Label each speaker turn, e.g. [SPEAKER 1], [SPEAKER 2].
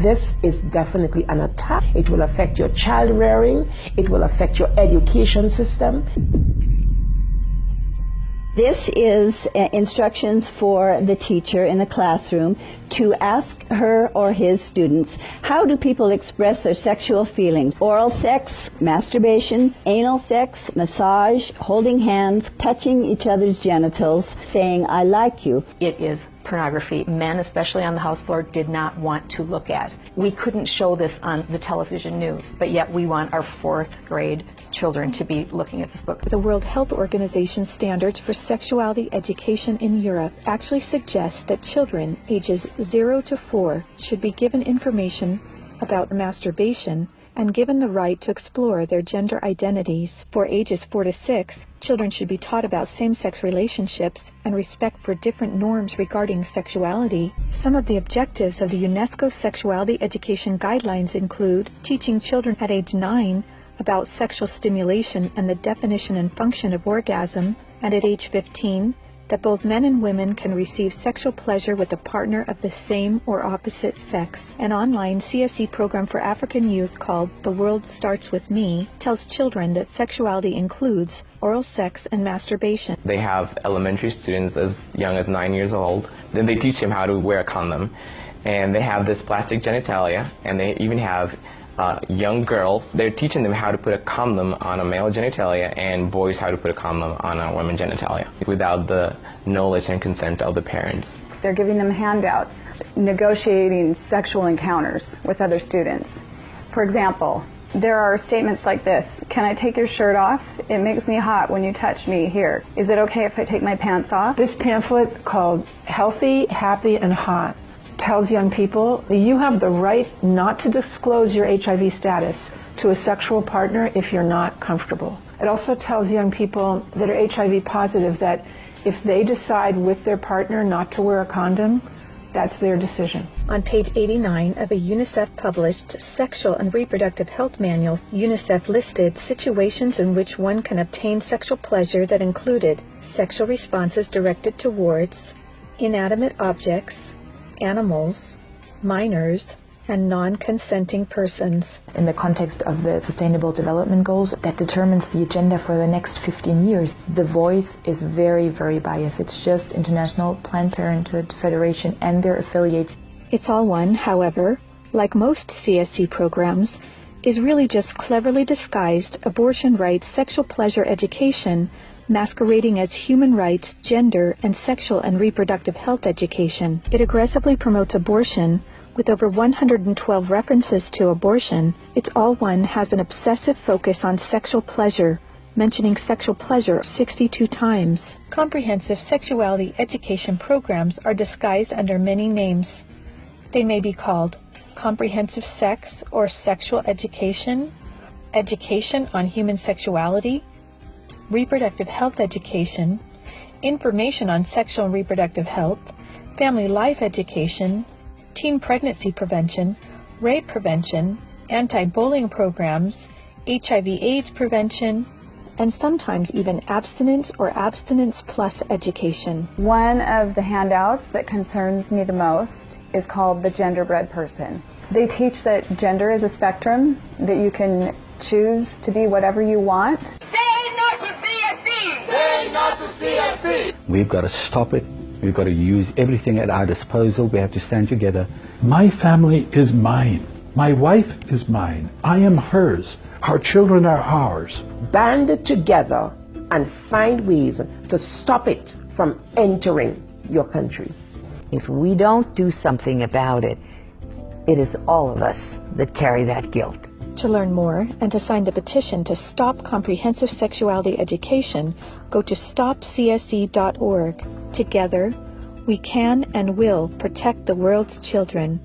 [SPEAKER 1] This is definitely an attack. It will affect your child rearing. It will affect your education system.
[SPEAKER 2] This is instructions for the teacher in the classroom to ask her or his students, how do people express their sexual feelings? Oral sex, masturbation, anal sex, massage, holding hands, touching each other's genitals, saying, I like you.
[SPEAKER 3] It is pornography men, especially on the house floor, did not want to look at. We couldn't show this on the television news, but yet we want our 4th grade children to be looking at this book.
[SPEAKER 4] The World Health Organization standards for sexuality education in Europe actually suggest that children ages 0 to 4 should be given information about masturbation and given the right to explore their gender identities. For ages 4 to 6, children should be taught about same-sex relationships and respect for different norms regarding sexuality. Some of the objectives of the UNESCO Sexuality Education Guidelines include teaching children at age 9 about sexual stimulation and the definition and function of orgasm, and at age 15, that both men and women can receive sexual pleasure with a partner of the same or opposite sex. An online CSE program for African youth called The World Starts With Me tells children that sexuality includes oral sex and masturbation.
[SPEAKER 5] They have elementary students as young as 9 years old. Then they teach them how to wear a condom. And they have this plastic genitalia, and they even have young girls. They're teaching them how to put a condom on a male genitalia and boys how to put a condom on a women's genitalia without the knowledge and consent of the parents.
[SPEAKER 6] They're giving them handouts, negotiating sexual encounters with other students. For example, there are statements like this: can I take your shirt off? It makes me hot when you touch me here. Is it okay if I take my pants off?
[SPEAKER 1] This pamphlet called Healthy, Happy, and Hot tells young people you have the right not to disclose your HIV status to a sexual partner if you're not comfortable. It also tells young people that are HIV positive that if they decide with their partner not to wear a condom, that's their decision.
[SPEAKER 4] On page 89 of a UNICEF-published Sexual and Reproductive Health Manual, UNICEF listed situations in which one can obtain sexual pleasure that included sexual responses directed towards inanimate objects, animals, minors, and non-consenting persons.
[SPEAKER 7] In the context of the Sustainable Development Goals that determines the agenda for the next 15 years, the voice is very, very biased. It's just International Planned Parenthood Federation and their affiliates.
[SPEAKER 4] It's All One, however, like most CSE programs, is really just cleverly disguised abortion rights, sexual pleasure education, masquerading as human rights, gender, and sexual and reproductive health education. It aggressively promotes abortion. With over 112 references to abortion, It's All One has an obsessive focus on sexual pleasure, mentioning sexual pleasure 62 times. Comprehensive sexuality education programs are disguised under many names. They may be called comprehensive sex or sexual education, education on human sexuality, reproductive health education, information on sexual and reproductive health, family life education, teen pregnancy prevention, rape prevention, anti-bullying programs, HIV/AIDS prevention, and sometimes even abstinence or abstinence plus education.
[SPEAKER 6] One of the handouts that concerns me the most is called The Genderbread Person. They teach that gender is a spectrum, that you can choose to be whatever you want.
[SPEAKER 8] Say no to CSE! Say no to CSE!
[SPEAKER 9] We've got to stop it. We've got to use everything at our disposal. We have to stand together.
[SPEAKER 10] My family is mine. My wife is mine. I am hers. Our children are ours.
[SPEAKER 1] Band together
[SPEAKER 11] and find ways to stop it from entering your country.
[SPEAKER 12] If we don't do something about it, it is all of us that carry that guilt.
[SPEAKER 4] To learn more and to sign the petition to stop comprehensive sexuality education, go to stopcsc.org. Together, we can and will protect the world's children.